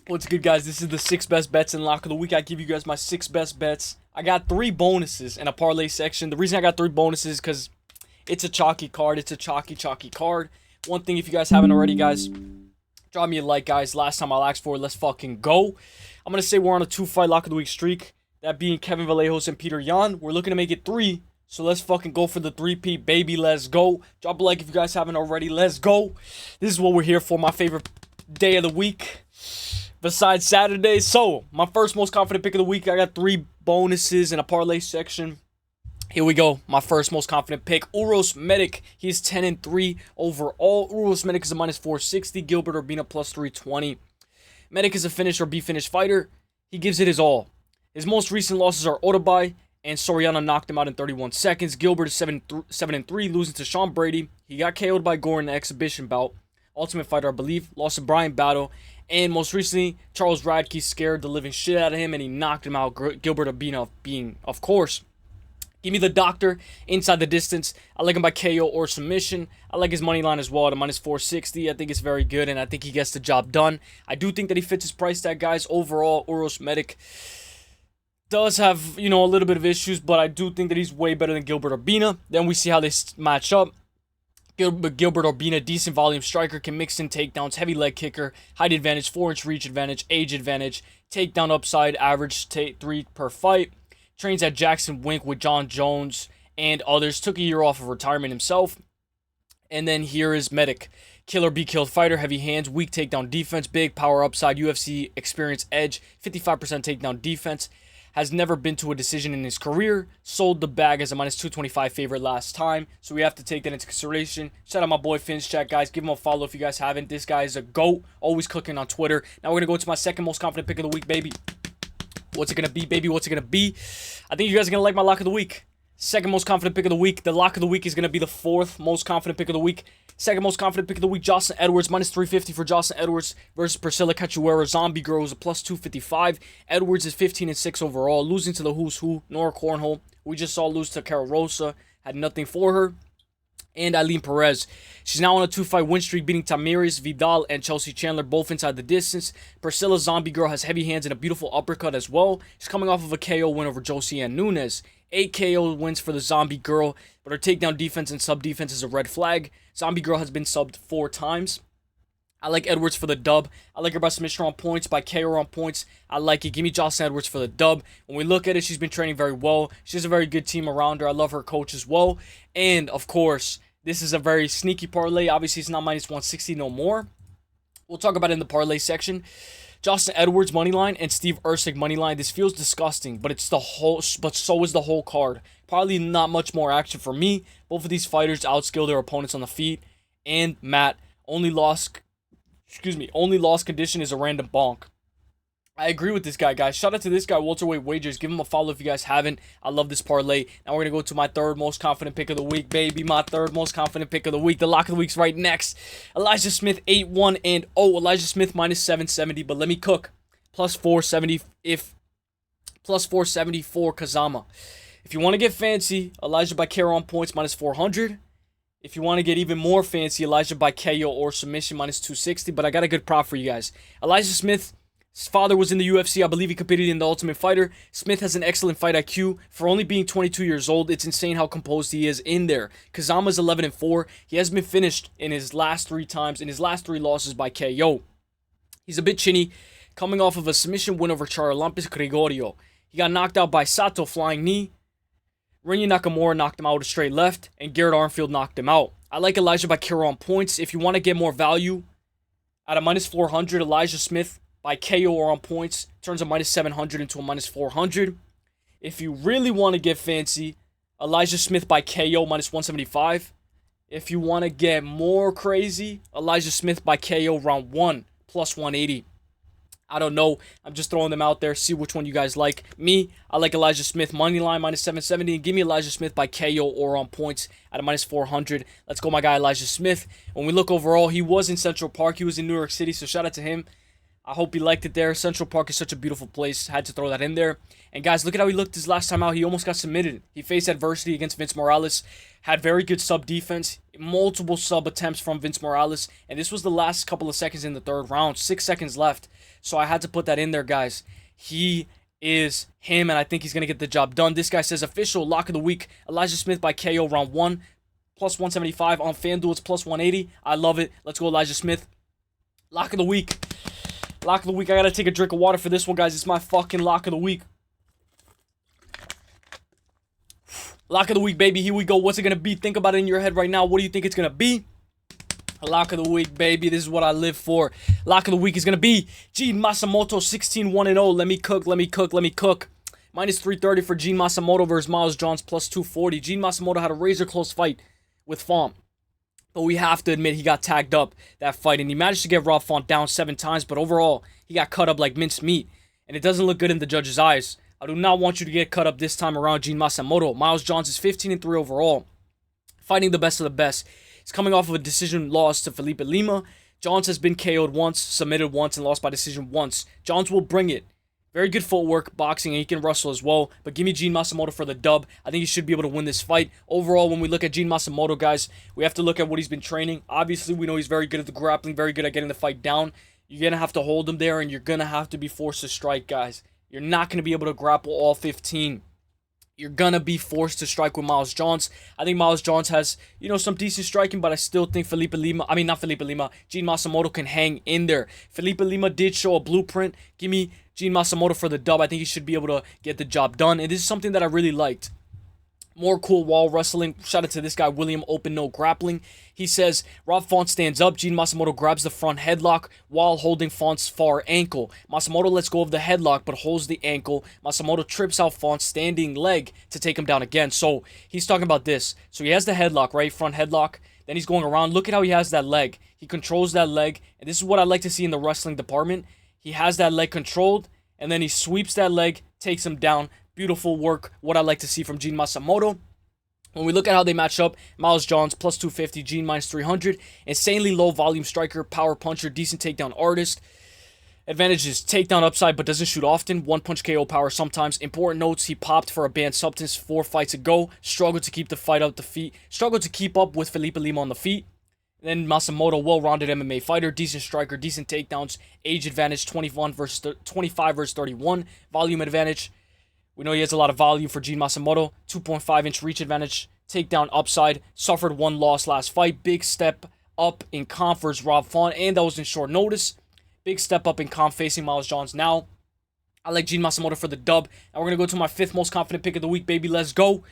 What's good, guys? This is the 6 best bets in lock of the week. I give you guys my 6 best bets. I got 3 bonuses in a parlay section. The reason I got 3 bonuses is because it's a chalky card. It's a chalky card. One thing, if you guys haven't already, guys, drop me a like, guys. Last time I asked for it. Let's fucking go. I'm going to say we're on a 2-fight lock of the week streak. That being Kevin Vallejos and Peter Yan. We're looking to make it 3. So let's fucking go for the 3-peat, baby. Let's go. Drop a like if you guys haven't already. Let's go. This is what we're here for. My favorite day of the week besides Saturday. So, my first most confident pick of the week. I got 3 bonuses in a parlay section. Here we go. My first most confident pick. Uros Medic. He's 10-3 overall. Uros Medic is a minus 460. Gilbert Urbina plus 320. Medic is a finish or be finished fighter. He gives it his all. His most recent losses are Odabai and Soriano knocked him out in 31 seconds. Gilbert is 7-3, losing to Sean Brady. He got KO'd by Gore in the exhibition bout. Ultimate Fighter, I believe. Lost to Brian Battle. And most recently, Charles Radke scared the living shit out of him, and he knocked him out. Gilbert Urbina being, of course. Give me the doctor inside the distance. I like him by KO or submission. I like his money line as well at a minus 460. I think it's very good, and I think he gets the job done. I do think that he fits his price tag, guys. Overall, Uros Medic does have, a little bit of issues, but I do think that he's way better than Gilbert Urbina. Then we see how they match up. Gilbert Urbina, decent volume striker, can mix in takedowns, heavy leg kicker, height advantage, 4-inch reach advantage, age advantage, takedown upside, average 3 per fight. Trains at Jackson Wink with John Jones and others. Took a year off of retirement himself. And then here is Medic. Killer be killed fighter, heavy hands, weak takedown defense, big power upside, UFC experience edge, 55% takedown defense. Has never been to a decision in his career. Sold the bag as a minus 225 favorite last time. So we have to take that into consideration. Shout out my boy Finch Chat, guys. Give him a follow if you guys haven't. This guy is a GOAT. Always cooking on Twitter. Now we're going to go to my second most confident pick of the week, baby. What's it going to be, baby? What's it going to be? I think you guys are going to like my lock of the week. Second most confident pick of the week. The lock of the week is going to be the 4th most confident pick of the week. Second most confident pick of the week, Jocelyn Edwards, minus 350 for Jocelyn Edwards versus Priscilla Cachoeira. Zombie Girl is a plus 255. Edwards is 15-6 overall, losing to the who's who, Nora Cornhole. We just saw lose to Cara Rosa, had nothing for her. And Eileen Perez. She's now on a 2-fight win streak, beating Tamiris, Vidal, and Chelsea Chandler, both inside the distance. Priscilla Zombie Girl has heavy hands and a beautiful uppercut as well. She's coming off of a KO win over Josiane Nunes. 8 KO wins for the Zombie Girl, but her takedown defense and sub defense is a red flag. Zombie Girl has been subbed 4 times. I like Edwards for the dub. I like her by submission on points, by KO on points. I like it. Give me Jocelyn Edwards for the dub. When we look at it, she's been training very well. She has a very good team around her. I love her coach as well. And, of course, this is a very sneaky parlay. Obviously, it's not minus 160 no more. We'll talk about it in the parlay section. Jocelyn Edwards moneyline and Steve Erceg moneyline. This feels disgusting, but so is the whole card. Probably not much more action for me. Both of these fighters outskill their opponents on the feet. And Matt, only lost condition is a random bonk. I agree with this guy, guys. Shout out to this guy, Welterweight Wagers. Give him a follow if you guys haven't. I love this parlay. Now we're going to go to my third most confident pick of the week, baby. My third most confident pick of the week. The lock of the week's right next. Elijah Smith, 8-1-0. Elijah Smith, minus 770. But let me cook. Plus 470 plus 470 for Kazama. If you want to get fancy, Elijah by KO on points, minus 400. If you want to get even more fancy, Elijah by KO or submission, minus 260. But I got a good prop for you guys. Elijah Smith, his father was in the UFC. I believe he competed in the Ultimate Fighter. Smith has an excellent fight IQ. For only being 22 years old, it's insane how composed he is in there. Kazama's 11-4. He has been finished in his last 3 times, in his last 3 losses by KO. He's a bit chinny, coming off of a submission win over Charalampis Gregorio. He got knocked out by Sato, flying knee. Rinya Nakamura knocked him out with a straight left, and Garrett Armfield knocked him out. I like Elijah by KO on points. If you want to get more value, at a minus 400, Elijah Smith by KO or on points turns a minus 700 into a minus 400. If you really want to get fancy, Elijah Smith by KO minus 175. If you want to get more crazy, Elijah Smith by KO round 1 plus 180. I don't know. I'm just throwing them out there. See which one you guys like. Me, I like Elijah Smith money line minus 770. Give me Elijah Smith by KO or on points at a minus 400. Let's go, my guy Elijah Smith. When we look overall, he was in Central Park. He was in New York City, so shout out to him. I hope he liked it there. Central Park is such a beautiful place. Had to throw that in there. And guys, look at how he looked his last time out. He almost got submitted. He faced adversity against Vince Morales. Had very good sub defense. Multiple sub attempts from Vince Morales. And this was the last couple of seconds in the third round. 6 seconds left. So I had to put that in there, guys. He is him, and I think he's going to get the job done. This guy says, official lock of the week, Elijah Smith by KO round 1. Plus 175 on FanDuel. It's plus 180. I love it. Let's go, Elijah Smith. Lock of the week. Lock of the week. I gotta take a drink of water for this one, guys. It's my fucking lock of the week. Lock of the week, baby. Here we go. What's it gonna be? Think about it in your head right now. What do you think it's gonna be? Lock of the week, baby. This is what I live for. Lock of the week is gonna be Gene Masamoto 16-1-0. Let me cook. Let me cook. Let me cook. Minus 330 for Gene Masamoto versus Miles Johns. Plus 240. Gene Masamoto had a razor close fight with Font. But we have to admit he got tagged up that fight. And he managed to get Rob Font down 7 times. But overall, he got cut up like minced meat. And it doesn't look good in the judge's eyes. I do not want you to get cut up this time around, Gene Masamoto. Miles Johns is 15-3 overall. Fighting the best of the best. He's coming off of a decision loss to Felipe Lima. Johns has been KO'd once, submitted once, and lost by decision once. Johns will bring it. Very good footwork, boxing, and he can wrestle as well. But give me Gene Masamoto for the dub. I think he should be able to win this fight. Overall, when we look at Gene Masamoto, guys, we have to look at what he's been training. Obviously, we know he's very good at the grappling, very good at getting the fight down. You're going to have to hold him there, and you're going to have to be forced to strike, guys. You're not going to be able to grapple all 15. You're going to be forced to strike with Miles Johns. I think Miles Johns has, some decent striking, but I still think Gene Masamoto can hang in there. Felipe Lima did show a blueprint. Give me Gene Masamoto for the dub. I think he should be able to get the job done. And this is something that I really liked. More cool wall wrestling. Shout out to this guy, William Open No Grappling. He says, Rob Font stands up. Gene Masamoto grabs the front headlock while holding Font's far ankle. Masamoto lets go of the headlock but holds the ankle. Masamoto trips out Font's standing leg to take him down again. So he's talking about this. So he has the headlock, right? Front headlock. Then he's going around. Look at how he has that leg. He controls that leg. And this is what I like to see in the wrestling department. He has that leg controlled. And then he sweeps that leg, takes him down. Beautiful work, what I like to see from Gene Masamoto. When we look at how they match up, Miles Johns plus 250, Gene minus 300. Insanely low volume striker, power puncher, decent takedown artist. Advantage is takedown upside, but doesn't shoot often. One punch KO power sometimes. Important notes, he popped for a banned substance 4 fights ago. Struggled to keep the fight up the feet. Struggled to keep up with Felipe Lima on the feet. Then Masamoto, well-rounded MMA fighter, decent striker, decent takedowns. Age advantage, 25 versus 31. Volume advantage. We know he has a lot of volume for Gene Masamoto. 2.5-inch reach advantage. Takedown upside. Suffered 1 loss last fight. Big step up in comp versus Rob Font. And that was in short notice. Big step up in comp facing Miles Johns now. I like Gene Masamoto for the dub. And we're going to go to my 5th most confident pick of the week, baby. Let's go.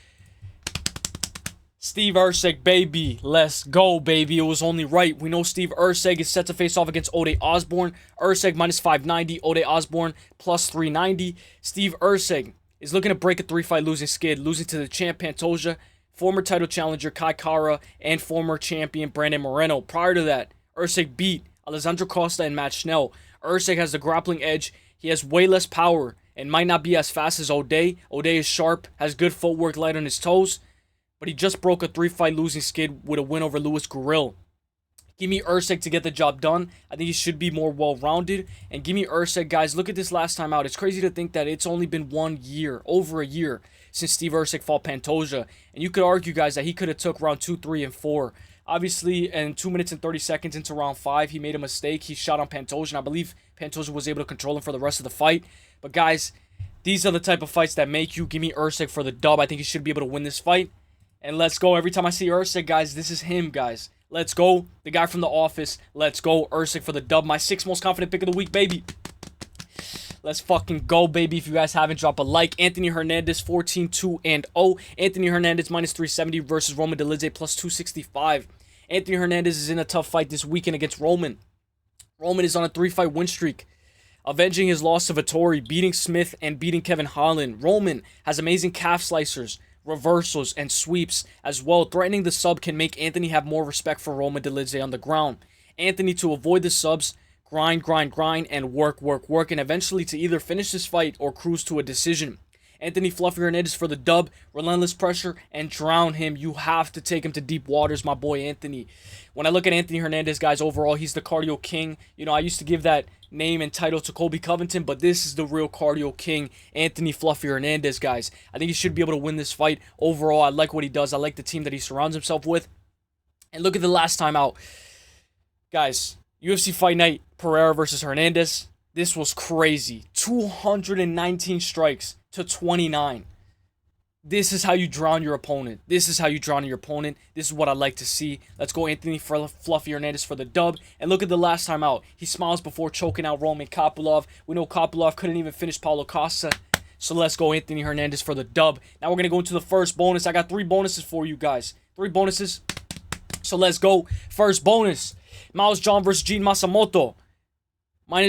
Steve Erceg, baby. Let's go, baby. It was only right. We know Steve Erceg is set to face off against Ode Osbourne. Erceg minus 590. Ode Osbourne plus 390. Steve Erceg is looking to break a 3-fight losing skid, losing to the champ Pantoja, former title challenger Kai Kara, and former champion Brandon Moreno. Prior to that, Erceg beat Alessandro Costa and Matt Schnell. Erceg has the grappling edge. He has way less power and might not be as fast as Ode. Ode is sharp, has good footwork, light on his toes, but he just broke a 3-fight losing skid with a win over Louis Gurriel. Give me Erceg to get the job done. I think he should be more well-rounded. And give me Erceg, guys. Look at this last time out. It's crazy to think that it's only been 1 year, over a year, since Steve Erceg fought Pantoja. And you could argue, guys, that he could have took round 2, 3, and 4. Obviously, in 2 minutes and 30 seconds into round 5, he made a mistake. He shot on Pantoja, and I believe Pantoja was able to control him for the rest of the fight. But, guys, these are the type of fights that make you. Give me Erceg for the dub. I think he should be able to win this fight. And let's go. Every time I see Erceg, guys, this is him, guys. Let's go. The guy from The Office. Let's go. Erceg for the dub. My 6th most confident pick of the week, baby. Let's fucking go, baby. If you guys haven't, drop a like. Anthony Hernandez, 14-2-0. Anthony Hernandez, minus 370 versus Roman Dolidze, plus 265. Anthony Hernandez is in a tough fight this weekend against Roman. Roman is on a 3-fight win streak, avenging his loss to Vettori, beating Smith, and beating Kevin Holland. Roman has amazing calf slicers, reversals, and sweeps as well. Threatening the sub can make Anthony have more respect for Roman Dolidze on the ground. Anthony, to avoid the subs, grind, and work, and eventually to either finish this fight or cruise to a decision. Anthony Fluffy Hernandez for the dub. Relentless pressure and drown him. You have to take him to deep waters, my boy Anthony. When I look at Anthony Hernandez, guys, overall, he's the cardio king. You know, I used to give that name and title to Colby Covington, but this is the real cardio king, Anthony Fluffy Hernandez, guys. I think he should be able to win this fight. Overall, I like what he does. I like the team that he surrounds himself with. And look at the last time out. Guys, UFC Fight Night, Pereira versus Hernandez. This was crazy. 219 strikes to 29. This is how you drown your opponent. This is how you drown your opponent. This is what I like to see. Let's go Anthony Fluffy Hernandez for the dub. And look at the last time out. He smiles before choking out Roman Kopylov. We know Kopylov couldn't even finish Paulo Costa. So let's go Anthony Hernandez for the dub. Now we're going to go into the first bonus. I got 3 bonuses for you guys. 3 bonuses. So let's go. First bonus. Miles John versus Gene Masamoto.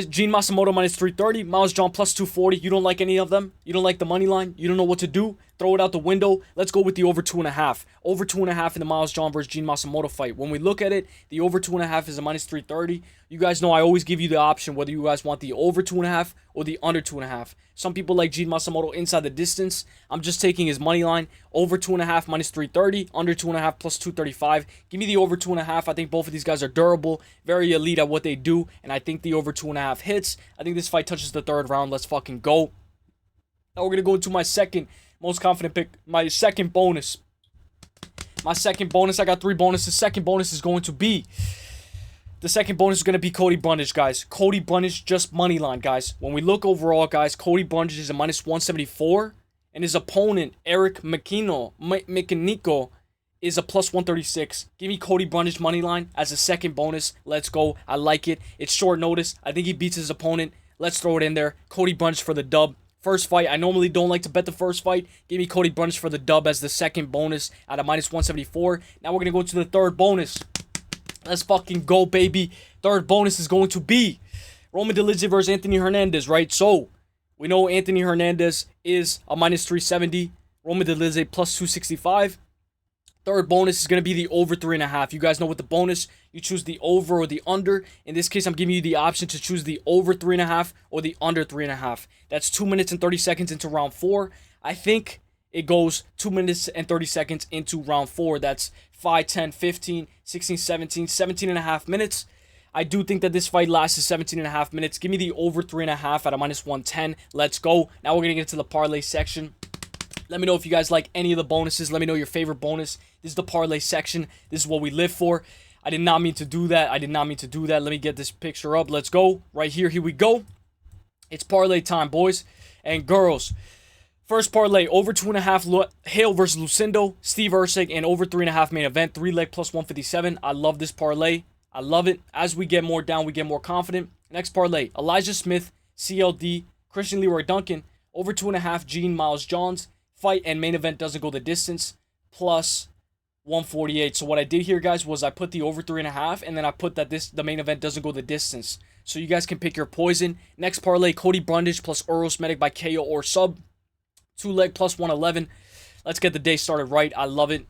Gene Masamoto minus 330. Miles John plus 240. You don't like any of them? You don't like the money line? You don't know what to do? Throw it out the window. Let's go with the over 2.5. Over 2.5 in the Miles John versus Gene Masamoto fight. When we look at it, the over 2.5 is a minus 330. You guys know I always give you the option whether you guys want the over 2.5 or the under 2.5. Some people like Gene Masamoto inside the distance. I'm just taking his money line. Over 2.5 minus 330. Under 2.5 plus 235. Give me the over 2.5. I think both of these guys are durable. Very elite at what they do. And I think the over 2.5 hits. I think this fight touches the 3rd round. Let's fucking go. Now we're going to go into my second most confident pick. My second bonus. I got 3 bonuses. Second bonus is going to be... The second bonus is going to be Cody Brundage, guys. Cody Brundage, just money line, guys. When we look overall, guys, Cody Brundage is a minus 174. And his opponent, Eric Mechanico, is a plus 136. Give me Cody Brundage money line as a second bonus. Let's go. I like it. It's short notice. I think he beats his opponent. Let's throw it in there. Cody Brundage for the dub. First fight. I normally don't like to bet the first fight. Give me Cody Brundage for the dub as the second bonus at a minus 174. Now we're going to go to the third bonus. Let's fucking go, baby. Third bonus is going to be Roman Dolidze versus Anthony Hernandez, right? So, we know Anthony Hernandez is a minus 370. Roman Dolidze plus 265. Third bonus is going to be the over 3.5. You guys know with the bonus, you choose the over or the under. In this case, I'm giving you the option to choose the over 3.5 or the under 3.5. That's 2 minutes and 30 seconds into round 4. I think it goes 2 minutes and 30 seconds into round 4. That's 5, 10, 15, 16, 17 and a half minutes. I do think that this fight lasts 17 and a half minutes. Give me the over 3.5 at a minus 110. Let's go. Now we're going to get into the parlay section. Let me know if you guys like any of the bonuses. Let me know your favorite bonus. This is the parlay section. This is what we live for. I did not mean to do that. Let me get this picture up. Let's go. Right here. Here we go. It's parlay time, boys and girls. First parlay, over 2.5, Hale versus Lucindo, Steve Erceg, and over 3.5 main event, 3-leg plus 157. I love this parlay. I love it. As we get more down, we get more confident. Next parlay, Elijah Smith, CLD, Christian Leroy Duncan, over 2.5, Gene Miles Johns, fight and main event doesn't go the distance, plus 148. So what I did here, guys, was I put the over 3.5, and then I put that the main event doesn't go the distance. So you guys can pick your poison. Next parlay, Cody Brundage plus Uros Medic by KO or sub. 2-leg plus 111. Let's get the day started right. I love it.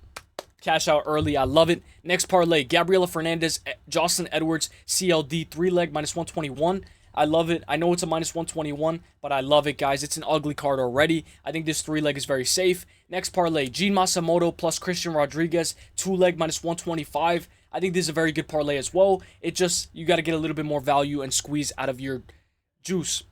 Cash out early. I love it. Next parlay, Gabriela Fernandez, Jocelyn Edwards, CLD, 3-leg minus 121. I love it. I know it's a minus 121, but I love it, guys. It's an ugly card already. I think this 3-leg is very safe. Next parlay, Gene Masamoto plus Christian Rodriguez, 2-leg minus 125. I think this is a very good parlay as well. It just, you got to get a little bit more value and squeeze out of your juice.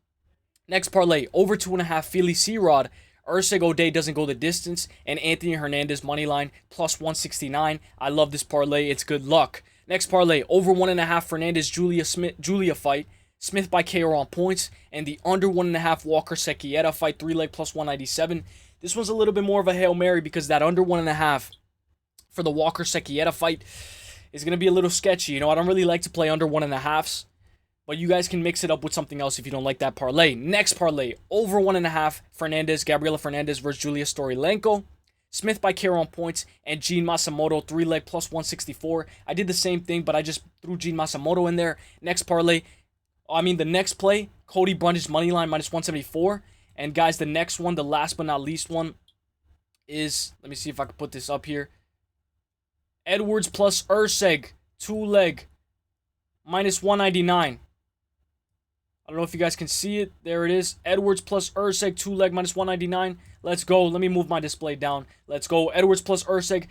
Next parlay, over 2.5, Philly C-Rod, Erceg Ode doesn't go the distance, and Anthony Hernandez moneyline plus 169. I love this parlay. It's good luck. Next parlay, over 1.5 Fernandez Julia fight, Smith by KO on points, and the under 1.5 Walker Sequieta fight, 3-leg plus 197. This one's a little bit more of a Hail Mary because that under 1.5 for the Walker Sequieta fight is going to be a little sketchy. You know, I don't really like to play under 1.5s. But you guys can mix it up with something else if you don't like that parlay. Next parlay, over 1.5 Gabriela Fernandez versus Julia Storilenko. Smith by KO on points, and Gene Masamoto, 3-leg plus 164. I did the same thing, but I just threw Gene Masamoto in there. Next parlay, the next play, Cody Brundage moneyline minus 174. And guys, the next one, the last but not least one, is, let me see if I can put this up here. Edwards plus Erceg, 2-leg minus 199. don't know if you guys can see it. There it is. Edwards plus Erceg, 2 leg minus 199. Let's go. Let me move my display down. Let's go. Edwards plus Erceg,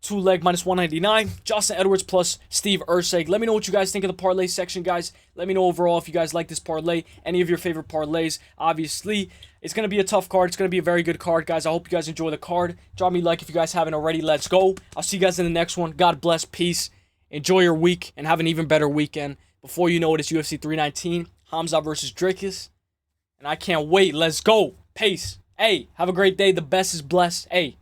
2 leg minus 199. Justin Edwards plus Steve Erceg. Let me know what you guys think of the parlay section, guys. Let me know overall if you guys like this parlay. Any of your favorite parlays. Obviously, it's going to be a tough card. It's going to be a very good card, guys. I hope you guys enjoy the card. Drop me a like if you guys haven't already. Let's go. I'll see you guys in the next one. God bless. Peace. Enjoy your week and have an even better weekend. Before you know it, it's UFC 319. Hamza versus Drakus. And I can't wait. Let's go. Peace. Hey, have a great day. The best is blessed. Hey.